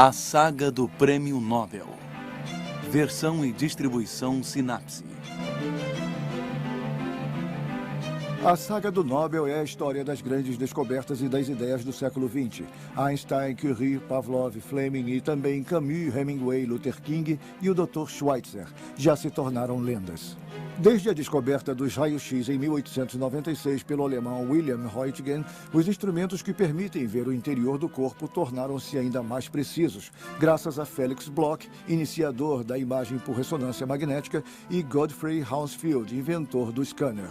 A Saga do Prêmio Nobel. Versão e distribuição Sinapse. A saga do Nobel é a história das grandes descobertas e das ideias do século XX. Einstein, Curie, Pavlov, Fleming e também Camus, Hemingway, Luther King e o Dr. Schweitzer já se tornaram lendas. Desde a descoberta dos raios-x em 1896 pelo alemão Wilhelm Röntgen, os instrumentos que permitem ver o interior do corpo tornaram-se ainda mais precisos, graças a Felix Bloch, iniciador da imagem por ressonância magnética, e Godfrey Hounsfield, inventor do scanner.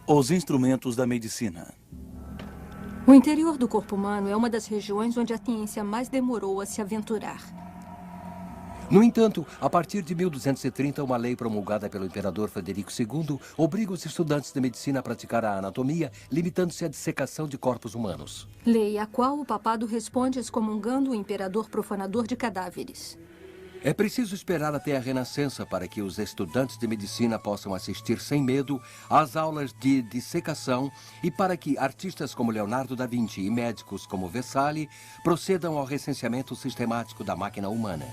Os instrumentos da medicina. O interior do corpo humano é uma das regiões onde a ciência mais demorou a se aventurar. No entanto, a partir de 1230, uma lei promulgada pelo imperador Frederico II obriga os estudantes de medicina a praticar a anatomia, limitando-se à dissecação de corpos humanos. Lei a qual o papado responde excomungando o imperador profanador de cadáveres. É preciso esperar até a Renascença para que os estudantes de medicina possam assistir sem medo às aulas de dissecação e para que artistas como Leonardo da Vinci e médicos como Vesali procedam ao recenseamento sistemático da máquina humana.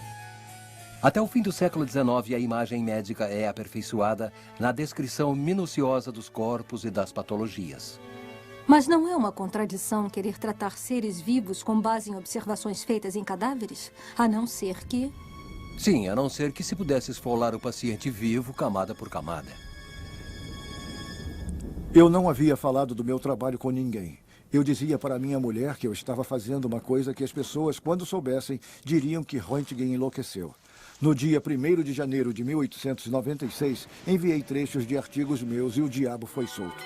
Até o fim do século XIX, a imagem médica é aperfeiçoada na descrição minuciosa dos corpos e das patologias. Mas não é uma contradição querer tratar seres vivos com base em observações feitas em cadáveres? A não ser que... Sim, a não ser que se pudesse esfolar o paciente vivo, camada por camada. Eu não havia falado do meu trabalho com ninguém. Eu dizia para minha mulher que eu estava fazendo uma coisa que as pessoas, quando soubessem, diriam que Röntgen enlouqueceu. No dia 1º de janeiro de 1896, enviei trechos de artigos meus e o diabo foi solto.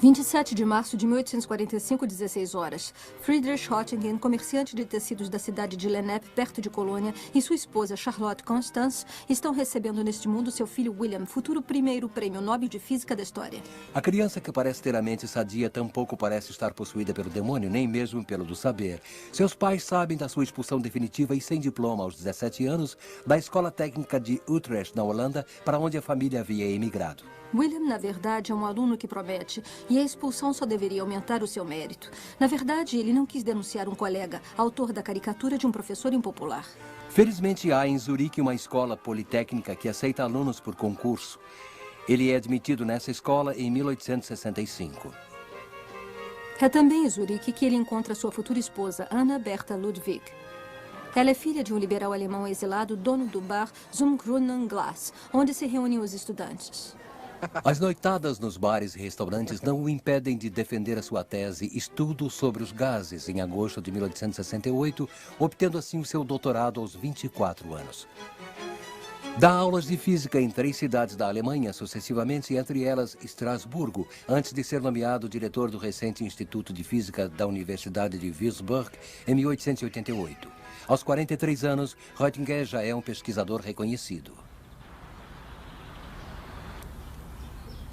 27 de março de 1845, 16 horas. Friedrich Röntgen, comerciante de tecidos da cidade de Lennep, perto de Colônia, e sua esposa Charlotte Constance estão recebendo neste mundo seu filho William, futuro primeiro prêmio Nobel de Física da história. A criança que parece ter a mente sadia tampouco parece estar possuída pelo demônio, nem mesmo pelo do saber. Seus pais sabem da sua expulsão definitiva e sem diploma aos 17 anos da Escola Técnica de Utrecht, na Holanda, para onde a família havia emigrado. William, na verdade, é um aluno que promete, e a expulsão só deveria aumentar o seu mérito. Na verdade, ele não quis denunciar um colega, autor da caricatura de um professor impopular. Felizmente, há em Zurique uma escola politécnica que aceita alunos por concurso. Ele é admitido nessa escola em 1865. É também em Zurique que ele encontra sua futura esposa, Anna Bertha Ludwig. Ela é filha de um liberal alemão exilado, dono do bar Zum Grünen Glas, onde se reúnem os estudantes. As noitadas nos bares e restaurantes não o impedem de defender a sua tese Estudo sobre os Gases, em agosto de 1868, obtendo assim o seu doutorado aos 24 anos. Dá aulas de física em 3 cidades da Alemanha, sucessivamente, entre elas Estrasburgo, antes de ser nomeado diretor do recente Instituto de Física da Universidade de Würzburg, em 1888. Aos 43 anos, Röntgen já é um pesquisador reconhecido.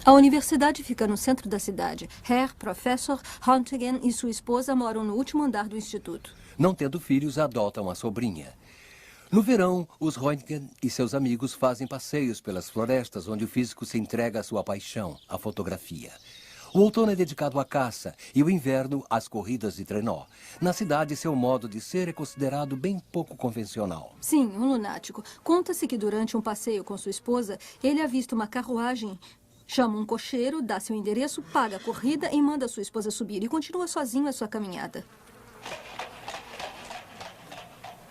A universidade fica no centro da cidade. Herr Professor Röntgen e sua esposa moram no último andar do instituto. Não tendo filhos, adotam a sobrinha. No verão, os Röntgen e seus amigos fazem passeios pelas florestas, onde o físico se entrega à sua paixão, a fotografia. O outono é dedicado à caça e o inverno às corridas de trenó. Na cidade, seu modo de ser é considerado bem pouco convencional. Sim, um lunático. Conta-se que durante um passeio com sua esposa, ele avista uma carruagem. Chama um cocheiro, dá seu endereço, paga a corrida e manda sua esposa subir e continua sozinho a sua caminhada.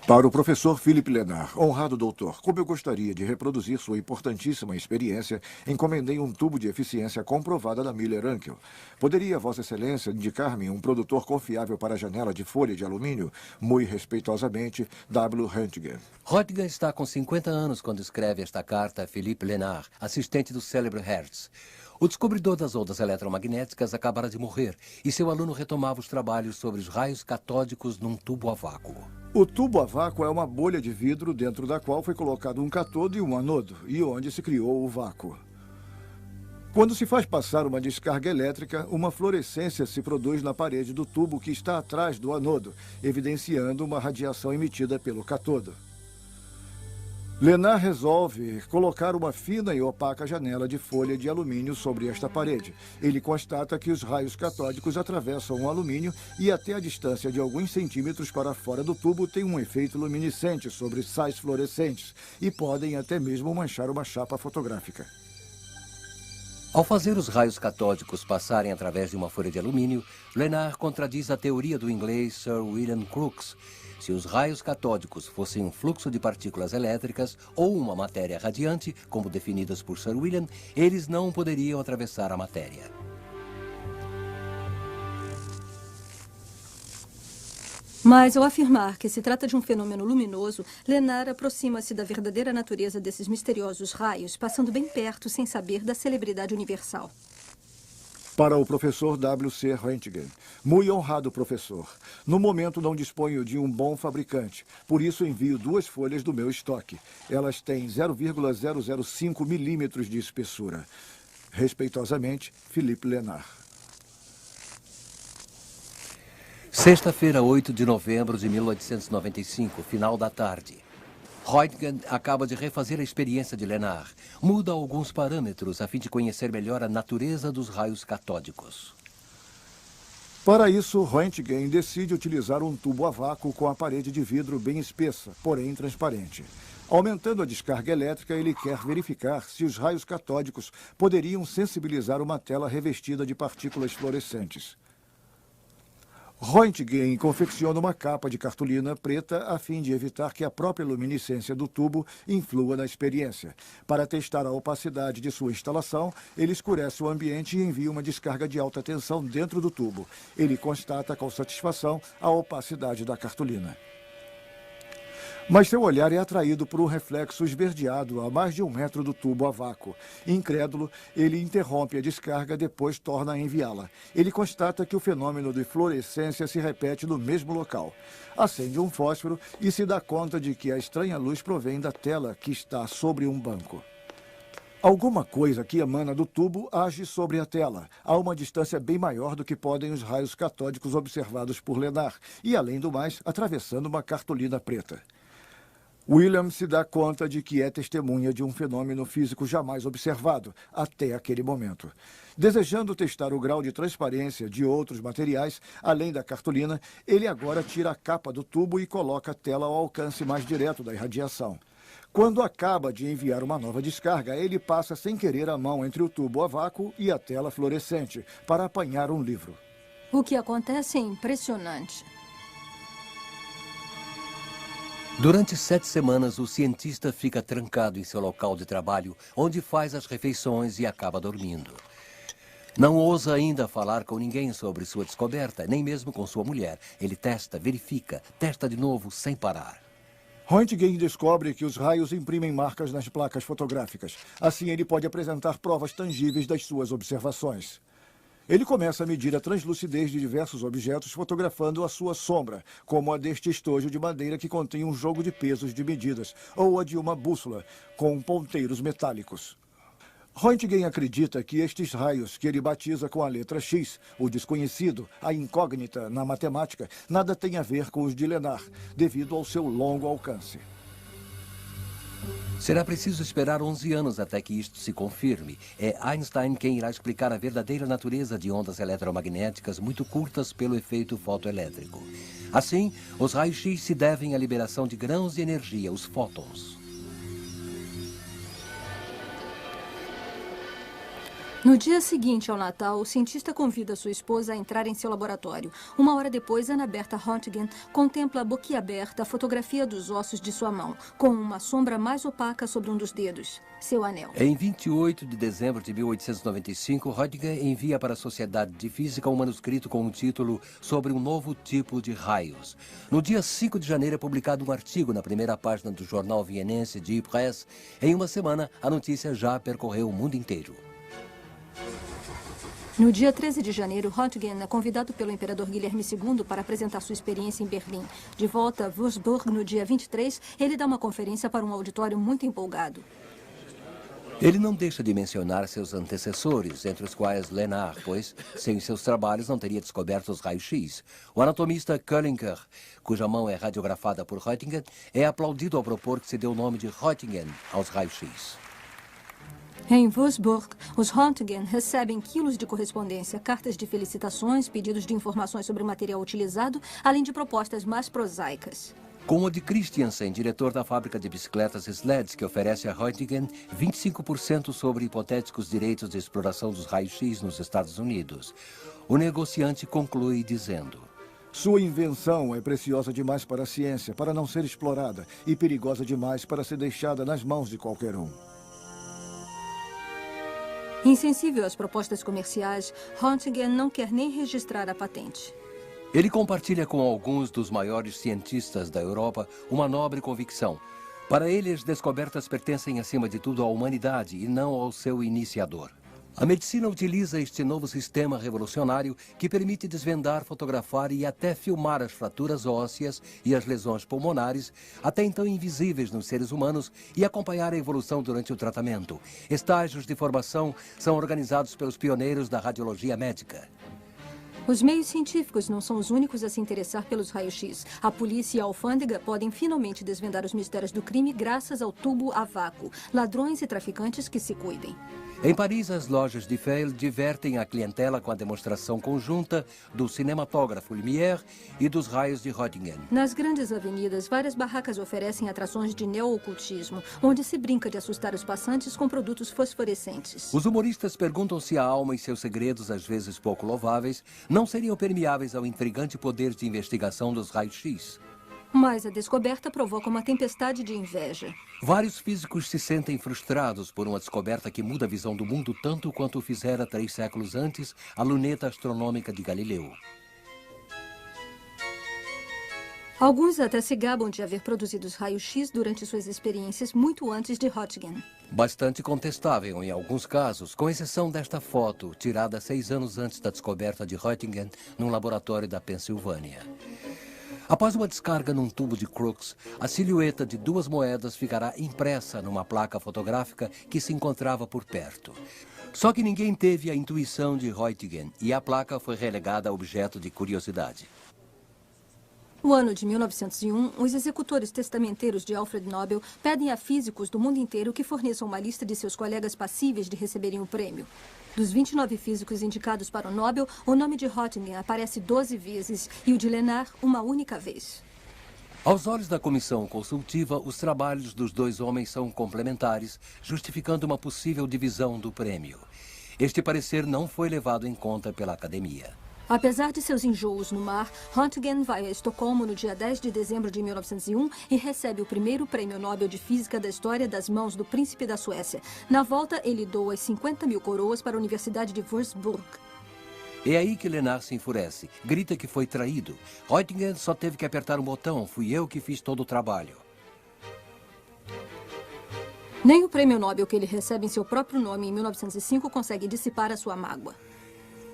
Para o professor Philippe Lenard, honrado doutor, como eu gostaria de reproduzir sua importantíssima experiência, encomendei um tubo de eficiência comprovada da Miller-Unkel. Poderia Vossa Excelência indicar-me um produtor confiável para a janela de folha de alumínio? Muito respeitosamente, W. Röntgen. Röntgen está com 50 anos quando escreve esta carta a Philippe Lenard, assistente do célebre Hertz. O descobridor das ondas eletromagnéticas acabara de morrer e seu aluno retomava os trabalhos sobre os raios catódicos num tubo a vácuo. O tubo a vácuo é uma bolha de vidro dentro da qual foi colocado um cátodo e um anodo, e onde se criou o vácuo. Quando se faz passar uma descarga elétrica, uma fluorescência se produz na parede do tubo que está atrás do anodo, evidenciando uma radiação emitida pelo cátodo. Lenard resolve colocar uma fina e opaca janela de folha de alumínio sobre esta parede. Ele constata que os raios catódicos atravessam o alumínio e até a distância de alguns centímetros para fora do tubo tem um efeito luminescente sobre sais fluorescentes e podem até mesmo manchar uma chapa fotográfica. Ao fazer os raios catódicos passarem através de uma folha de alumínio, Lenard contradiz a teoria do inglês Sir William Crookes. Se os raios catódicos fossem um fluxo de partículas elétricas ou uma matéria radiante, como definidas por Sir William, eles não poderiam atravessar a matéria. Mas, ao afirmar que se trata de um fenômeno luminoso, Lenard aproxima-se da verdadeira natureza desses misteriosos raios, passando bem perto sem saber da celebridade universal. Para o professor W.C. Roentgen, muito honrado professor. No momento não disponho de um bom fabricante, por isso envio 2 folhas do meu estoque. Elas têm 0,005 milímetros de espessura. Respeitosamente, Philippe Lenard. Sexta-feira, 8 de novembro de 1895, final da tarde. Roentgen acaba de refazer a experiência de Lenard. Muda alguns parâmetros a fim de conhecer melhor a natureza dos raios catódicos. Para isso, Roentgen decide utilizar um tubo a vácuo com a parede de vidro bem espessa, porém transparente. Aumentando a descarga elétrica, ele quer verificar se os raios catódicos poderiam sensibilizar uma tela revestida de partículas fluorescentes. Roentgen confecciona uma capa de cartolina preta a fim de evitar que a própria luminescência do tubo influa na experiência. Para testar a opacidade de sua instalação, ele escurece o ambiente e envia uma descarga de alta tensão dentro do tubo. Ele constata com satisfação a opacidade da cartolina. Mas seu olhar é atraído por um reflexo esverdeado a mais de 1 metro do tubo a vácuo. Incrédulo, ele interrompe a descarga, depois torna a enviá-la. Ele constata que o fenômeno de fluorescência se repete no mesmo local. Acende um fósforo e se dá conta de que a estranha luz provém da tela que está sobre um banco. Alguma coisa que emana do tubo age sobre a tela, a uma distância bem maior do que podem os raios catódicos observados por Lenard, e, além do mais, atravessando uma cartolina preta. William se dá conta de que é testemunha de um fenômeno físico jamais observado até aquele momento. Desejando testar o grau de transparência de outros materiais, além da cartolina, ele agora tira a capa do tubo e coloca a tela ao alcance mais direto da irradiação. Quando acaba de enviar uma nova descarga, ele passa sem querer a mão entre o tubo a vácuo e a tela fluorescente para apanhar um livro. O que acontece é impressionante. Durante 7 semanas, o cientista fica trancado em seu local de trabalho, onde faz as refeições e acaba dormindo. Não ousa ainda falar com ninguém sobre sua descoberta, nem mesmo com sua mulher. Ele testa, verifica, testa de novo, sem parar. Roentgen descobre que os raios imprimem marcas nas placas fotográficas. Assim, ele pode apresentar provas tangíveis das suas observações. Ele começa a medir a translucidez de diversos objetos, fotografando a sua sombra, como a deste estojo de madeira que contém um jogo de pesos de medidas, ou a de uma bússola, com ponteiros metálicos. Roentgen acredita que estes raios, que ele batiza com a letra X, o desconhecido, a incógnita na matemática, nada tem a ver com os de Lenard, devido ao seu longo alcance. Será preciso esperar 11 anos até que isto se confirme. É Einstein quem irá explicar a verdadeira natureza de ondas eletromagnéticas muito curtas pelo efeito fotoelétrico. Assim, os raios-x se devem à liberação de grãos de energia, os fótons. No dia seguinte ao Natal, o cientista convida sua esposa a entrar em seu laboratório. 1 hora depois, Anna Bertha Roentgen contempla boquiaberta a fotografia dos ossos de sua mão, com uma sombra mais opaca sobre um dos dedos, seu anel. Em 28 de dezembro de 1895, Roentgen envia para a Sociedade de Física um manuscrito com o título sobre um novo tipo de raios. No dia 5 de janeiro é publicado um artigo na primeira página do jornal vienense Die Presse. Em uma semana, a notícia já percorreu o mundo inteiro. No dia 13 de janeiro, Roentgen é convidado pelo imperador Guilherme II para apresentar sua experiência em Berlim. De volta a Würzburg, no dia 23, ele dá uma conferência para um auditório muito empolgado. Ele não deixa de mencionar seus antecessores, entre os quais Lenard, pois, sem seus trabalhos, não teria descoberto os raios-x. O anatomista Köllinger, cuja mão é radiografada por Röntgen, é aplaudido ao propor que se dê o nome de Röntgen aos raios-x. Em Würzburg, os Röntgen recebem quilos de correspondência, cartas de felicitações, pedidos de informações sobre o material utilizado, além de propostas mais prosaicas. Com o de Christiansen, diretor da fábrica de bicicletas Sleds, que oferece a Röntgen 25% sobre hipotéticos direitos de exploração dos raios-x nos Estados Unidos. O negociante conclui dizendo: Sua invenção é preciosa demais para a ciência, para não ser explorada, e perigosa demais para ser deixada nas mãos de qualquer um. Insensível às propostas comerciais, Röntgen não quer nem registrar a patente. Ele compartilha com alguns dos maiores cientistas da Europa uma nobre convicção. Para ele, as descobertas pertencem acima de tudo à humanidade e não ao seu iniciador. A medicina utiliza este novo sistema revolucionário que permite desvendar, fotografar e até filmar as fraturas ósseas e as lesões pulmonares, até então invisíveis nos seres humanos, e acompanhar a evolução durante o tratamento. Estágios de formação são organizados pelos pioneiros da radiologia médica. Os meios científicos não são os únicos a se interessar pelos raios-x. A polícia e a alfândega podem finalmente desvendar os mistérios do crime graças ao tubo a vácuo. Ladrões e traficantes que se cuidem. Em Paris, as lojas de Fayl divertem a clientela com a demonstração conjunta do cinematógrafo Lumière e dos raios de Röntgen. Nas grandes avenidas, várias barracas oferecem atrações de neo-ocultismo, onde se brinca de assustar os passantes com produtos fosforescentes. Os humoristas perguntam se a alma e seus segredos, às vezes pouco louváveis, não seriam permeáveis ao intrigante poder de investigação dos raios-x. Mas a descoberta provoca uma tempestade de inveja. Vários físicos se sentem frustrados por uma descoberta que muda a visão do mundo tanto quanto o fizera 3 séculos antes a luneta astronômica de Galileu. Alguns até se gabam de haver produzido os raios-x durante suas experiências muito antes de Röntgen. Bastante contestável em alguns casos, com exceção desta foto, tirada 6 anos antes da descoberta de Röntgen num laboratório da Pensilvânia. Após uma descarga num tubo de Crookes, a silhueta de 2 moedas ficará impressa numa placa fotográfica que se encontrava por perto. Só que ninguém teve a intuição de Röntgen e a placa foi relegada a objeto de curiosidade. No ano de 1901, os executores testamenteiros de Alfred Nobel pedem a físicos do mundo inteiro que forneçam uma lista de seus colegas passíveis de receberem o prêmio. Dos 29 físicos indicados para o Nobel, o nome de Röntgen aparece 12 vezes e o de Lenard uma única vez. Aos olhos da comissão consultiva, os trabalhos dos 2 homens são complementares, justificando uma possível divisão do prêmio. Este parecer não foi levado em conta pela academia. Apesar de seus enjoos no mar, Röntgen vai a Estocolmo no dia 10 de dezembro de 1901 e recebe o primeiro prêmio Nobel de Física da história das mãos do príncipe da Suécia. Na volta, ele doa as 50.000 coroas para a Universidade de Würzburg. É aí que Lenard se enfurece, grita que foi traído. Röntgen só teve que apertar um botão, fui eu que fiz todo o trabalho. Nem o prêmio Nobel que ele recebe em seu próprio nome em 1905 consegue dissipar a sua mágoa.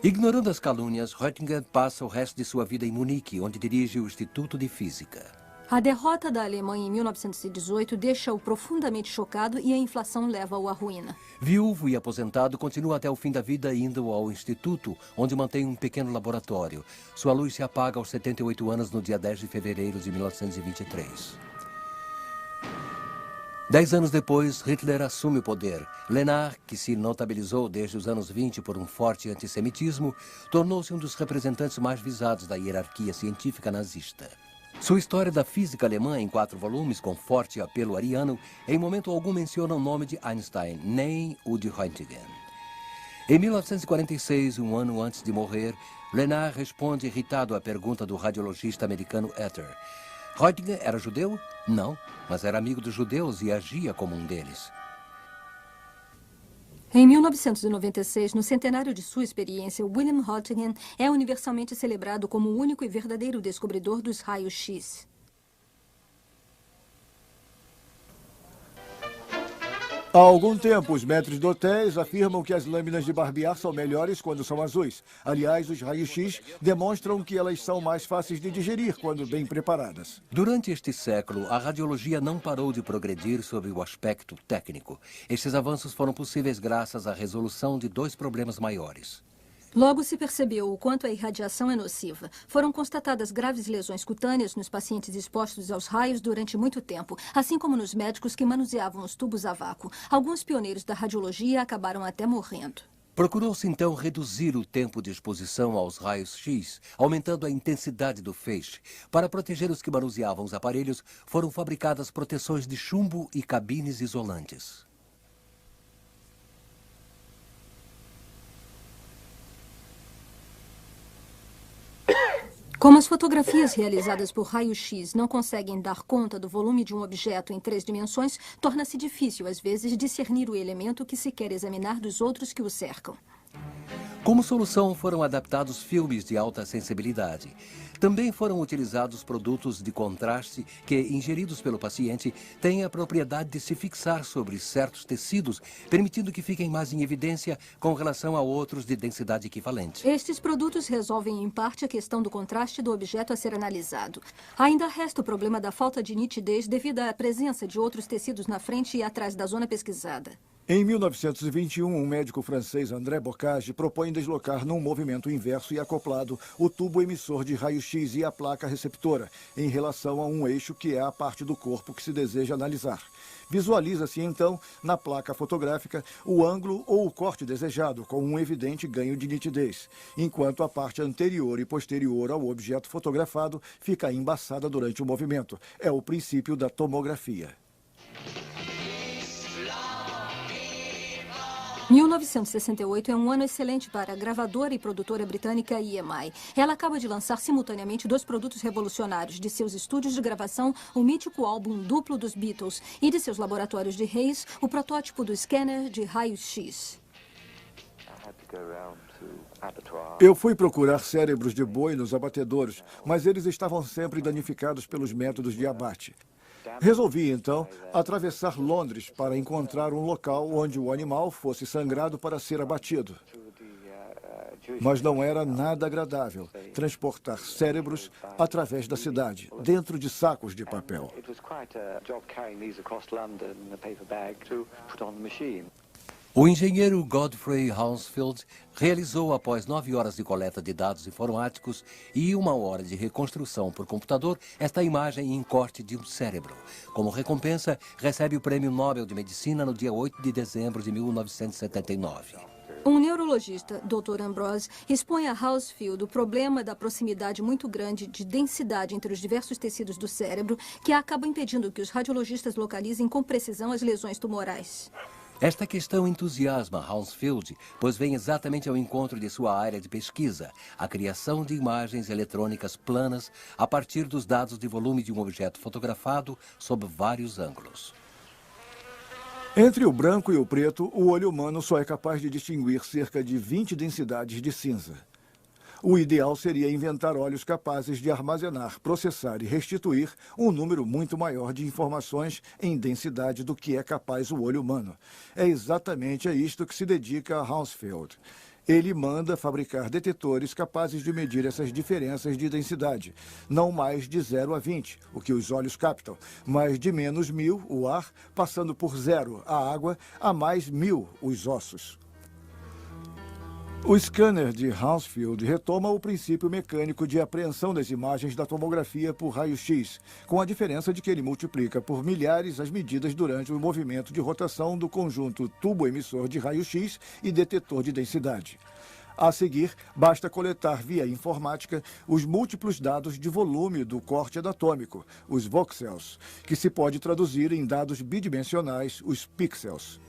Ignorando as calúnias, Röntgen passa o resto de sua vida em Munique, onde dirige o Instituto de Física. A derrota da Alemanha em 1918 deixa-o profundamente chocado e a inflação leva-o à ruína. Viúvo e aposentado, continua até o fim da vida indo ao Instituto, onde mantém um pequeno laboratório. Sua luz se apaga aos 78 anos no dia 10 de fevereiro de 1923. 10 anos depois, Hitler assume o poder. Lenard, que se notabilizou desde os anos 20 por um forte antissemitismo, tornou-se um dos representantes mais visados da hierarquia científica nazista. Sua história da física alemã, em 4 volumes, com forte apelo ariano, em momento algum menciona o nome de Einstein, nem o de Röntgen. Em 1946, um ano antes de morrer, Lenard responde irritado à pergunta do radiologista americano Ether. Röntgen era judeu? Não, mas era amigo dos judeus e agia como um deles. Em 1996, no centenário de sua experiência, William Röntgen é universalmente celebrado como o único e verdadeiro descobridor dos raios-x. Há algum tempo, os maîtres d'hôtel afirmam que as lâminas de barbear são melhores quando são azuis. Aliás, os raios-x demonstram que elas são mais fáceis de digerir quando bem preparadas. Durante este século, a radiologia não parou de progredir sob o aspecto técnico. Estes avanços foram possíveis graças à resolução de dois problemas maiores. Logo se percebeu o quanto a irradiação é nociva. Foram constatadas graves lesões cutâneas nos pacientes expostos aos raios durante muito tempo, assim como nos médicos que manuseavam os tubos a vácuo. Alguns pioneiros da radiologia acabaram até morrendo. Procurou-se então reduzir o tempo de exposição aos raios-x, aumentando a intensidade do feixe. Para proteger os que manuseavam os aparelhos, foram fabricadas proteções de chumbo e cabines isolantes. Como as fotografias realizadas por raio-x não conseguem dar conta do volume de um objeto em 3 dimensões, torna-se difícil, às vezes, discernir o elemento que se quer examinar dos outros que o cercam. Como solução, foram adaptados filmes de alta sensibilidade. Também foram utilizados produtos de contraste que, ingeridos pelo paciente, têm a propriedade de se fixar sobre certos tecidos, permitindo que fiquem mais em evidência com relação a outros de densidade equivalente. Estes produtos resolvem, em parte, a questão do contraste do objeto a ser analisado. Ainda resta o problema da falta de nitidez devido à presença de outros tecidos na frente e atrás da zona pesquisada. Em 1921, um médico francês, André Bocage, propõe deslocar num movimento inverso e acoplado o tubo emissor de raio-x e a placa receptora, em relação a um eixo que é a parte do corpo que se deseja analisar. Visualiza-se, então, na placa fotográfica, o ângulo ou o corte desejado, com um evidente ganho de nitidez, enquanto a parte anterior e posterior ao objeto fotografado fica embaçada durante o movimento. É o princípio da tomografia. 1968 é um ano excelente para a gravadora e produtora britânica EMI. Ela acaba de lançar simultaneamente 2 produtos revolucionários de seus estúdios de gravação, o mítico álbum duplo dos Beatles, e de seus laboratórios de Hayes, o protótipo do scanner de raios-x. Eu fui procurar cérebros de boi nos abatedouros, mas eles estavam sempre danificados pelos métodos de abate. Resolvi, então, atravessar Londres para encontrar um local onde o animal fosse sangrado para ser abatido. Mas não era nada agradável transportar cérebros através da cidade, dentro de sacos de papel. O engenheiro Godfrey Hounsfield realizou, após 9 horas de coleta de dados informáticos e 1 hora de reconstrução por computador, esta imagem em corte de um cérebro. Como recompensa, recebe o Prêmio Nobel de Medicina no dia 8 de dezembro de 1979. Um neurologista, Dr. Ambrose, expõe a Hounsfield o problema da proximidade muito grande de densidade entre os diversos tecidos do cérebro, que acaba impedindo que os radiologistas localizem com precisão as lesões tumorais. Esta questão entusiasma Hounsfield, pois vem exatamente ao encontro de sua área de pesquisa, a criação de imagens eletrônicas planas a partir dos dados de volume de um objeto fotografado sob vários ângulos. Entre o branco e o preto, o olho humano só é capaz de distinguir cerca de 20 densidades de cinza. O ideal seria inventar olhos capazes de armazenar, processar e restituir um número muito maior de informações em densidade do que é capaz o olho humano. É exatamente a isto que se dedica a Hounsfield. Ele manda fabricar detetores capazes de medir essas diferenças de densidade, não mais de 0 a 20, o que os olhos captam, mas de menos 1000, o ar, passando por 0, a água, a mais 1000, os ossos. O scanner de Hounsfield retoma o princípio mecânico de apreensão das imagens da tomografia por raio-x, com a diferença de que ele multiplica por milhares as medidas durante o movimento de rotação do conjunto tubo emissor de raio-x e detetor de densidade. A seguir, basta coletar via informática os múltiplos dados de volume do corte anatômico, os voxels, que se pode traduzir em dados bidimensionais, os pixels.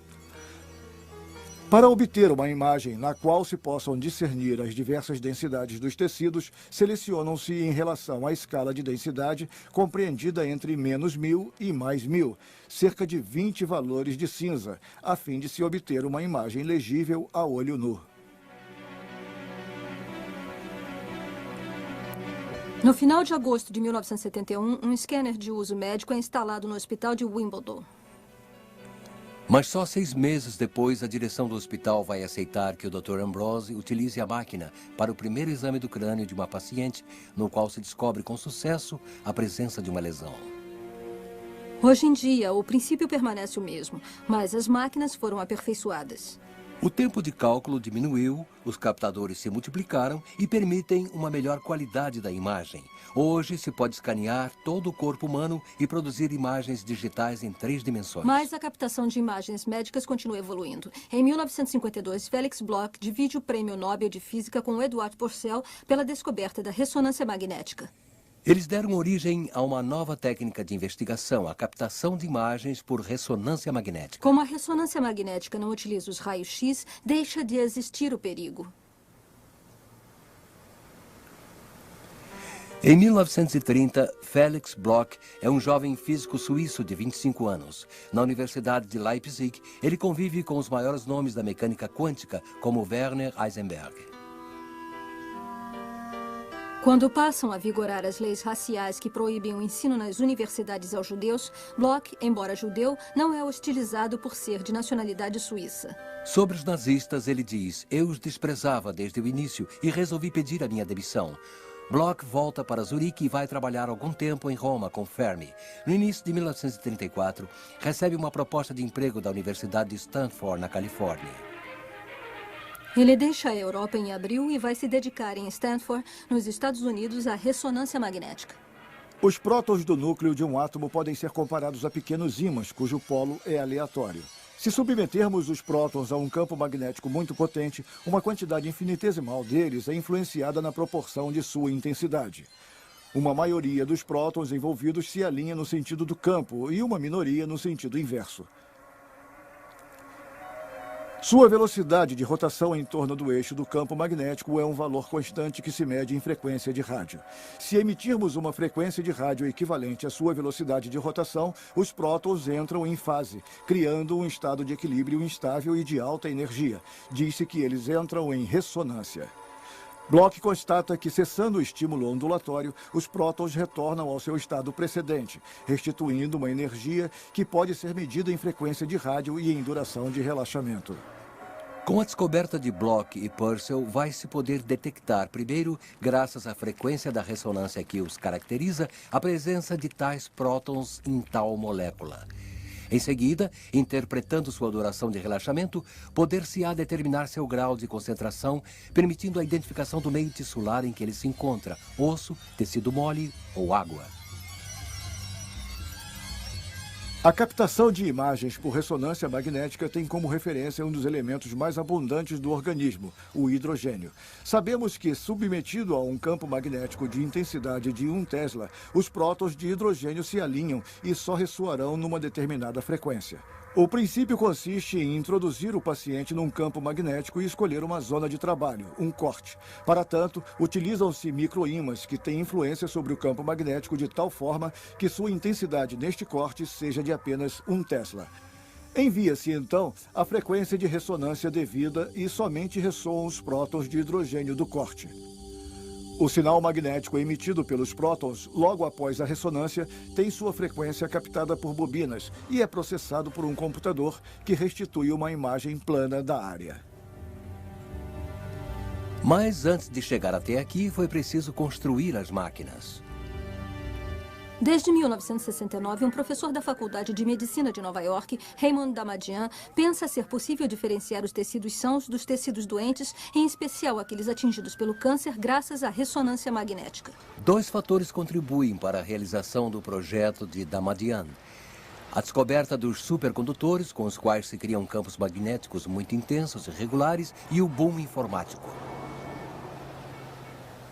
Para obter uma imagem na qual se possam discernir as diversas densidades dos tecidos, selecionam-se em relação à escala de densidade compreendida entre menos 1000 e mais 1000, cerca de 20 valores de cinza, a fim de se obter uma imagem legível a olho nu. No final de agosto de 1971, um scanner de uso médico é instalado no hospital de Wimbledon. Mas só 6 meses depois, a direção do hospital vai aceitar que o Dr. Ambrose utilize a máquina para o primeiro exame do crânio de uma paciente, no qual se descobre com sucesso a presença de uma lesão. Hoje em dia, o princípio permanece o mesmo, mas as máquinas foram aperfeiçoadas. O tempo de cálculo diminuiu, os captadores se multiplicaram e permitem uma melhor qualidade da imagem. Hoje se pode escanear todo o corpo humano e produzir imagens digitais em 3 dimensões. Mas a captação de imagens médicas continua evoluindo. Em 1952, Felix Bloch divide o Prêmio Nobel de Física com Edward Purcell pela descoberta da ressonância magnética. Eles deram origem a uma nova técnica de investigação, a captação de imagens por ressonância magnética. Como a ressonância magnética não utiliza os raios-x, deixa de existir o perigo. Em 1930, Felix Bloch é um jovem físico suíço de 25 anos. Na Universidade de Leipzig, ele convive com os maiores nomes da mecânica quântica, como Werner Heisenberg. Quando passam a vigorar as leis raciais que proíbem o ensino nas universidades aos judeus, Bloch, embora judeu, não é hostilizado por ser de nacionalidade suíça. Sobre os nazistas, ele diz: "Eu os desprezava desde o início e resolvi pedir a minha demissão." Bloch volta para Zurique e vai trabalhar algum tempo em Roma com Fermi. No início de 1934, recebe uma proposta de emprego da Universidade de Stanford, na Califórnia. Ele deixa a Europa em abril e vai se dedicar em Stanford, nos Estados Unidos, à ressonância magnética. Os prótons do núcleo de um átomo podem ser comparados a pequenos ímãs, cujo polo é aleatório. Se submetermos os prótons a um campo magnético muito potente, uma quantidade infinitesimal deles é influenciada na proporção de sua intensidade. Uma maioria dos prótons envolvidos se alinha no sentido do campo e uma minoria no sentido inverso. Sua velocidade de rotação em torno do eixo do campo magnético é um valor constante que se mede em frequência de rádio. Se emitirmos uma frequência de rádio equivalente à sua velocidade de rotação, os prótons entram em fase, criando um estado de equilíbrio instável e de alta energia. Diz-se que eles entram em ressonância. Bloch constata que, cessando o estímulo ondulatório, os prótons retornam ao seu estado precedente, restituindo uma energia que pode ser medida em frequência de rádio e em duração de relaxamento. Com a descoberta de Bloch e Purcell, vai-se poder detectar, primeiro, graças à frequência da ressonância que os caracteriza, a presença de tais prótons em tal molécula. Em seguida, interpretando sua duração de relaxamento, poder-se-á determinar seu grau de concentração, permitindo a identificação do meio tissular em que ele se encontra, osso, tecido mole ou água. A captação de imagens por ressonância magnética tem como referência um dos elementos mais abundantes do organismo, o hidrogênio. Sabemos que, submetido a um campo magnético de intensidade de 1 Tesla, os prótons de hidrogênio se alinham e só ressoarão numa determinada frequência. O princípio consiste em introduzir o paciente num campo magnético e escolher uma zona de trabalho, um corte. Para tanto, utilizam-se microímãs que têm influência sobre o campo magnético de tal forma que sua intensidade neste corte seja de apenas 1 Tesla. Envia-se, então, a frequência de ressonância devida e somente ressoam os prótons de hidrogênio do corte. O sinal magnético emitido pelos prótons, logo após a ressonância, tem sua frequência captada por bobinas e é processado por um computador que restitui uma imagem plana da área. Mas antes de chegar até aqui, foi preciso construir as máquinas. Desde 1969, um professor da Faculdade de Medicina de Nova York, Raymond Damadian, pensa ser possível diferenciar os tecidos sãos dos tecidos doentes, em especial aqueles atingidos pelo câncer, graças à ressonância magnética. 2 fatores contribuem para a realização do projeto de Damadian: a descoberta dos supercondutores, com os quais se criam campos magnéticos muito intensos e regulares, e o boom informático.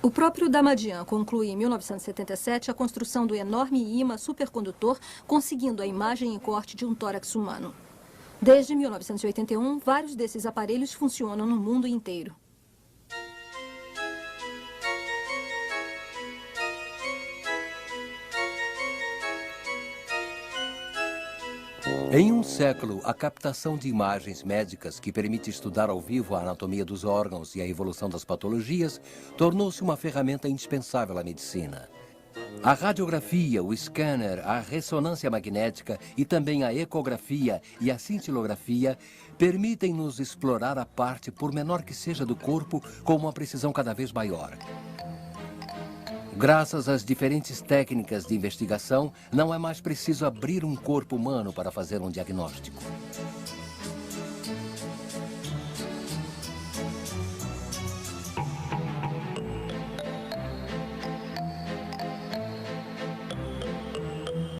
O próprio Damadian conclui em 1977 a construção do enorme ímã supercondutor, conseguindo a imagem em corte de um tórax humano. Desde 1981, vários desses aparelhos funcionam no mundo inteiro. Em um século, a captação de imagens médicas, que permite estudar ao vivo a anatomia dos órgãos e a evolução das patologias, tornou-se uma ferramenta indispensável à medicina. A radiografia, o scanner, a ressonância magnética e também a ecografia e a cintilografia permitem-nos explorar a parte, por menor que seja, do corpo com uma precisão cada vez maior. Graças às diferentes técnicas de investigação, não é mais preciso abrir um corpo humano para fazer um diagnóstico.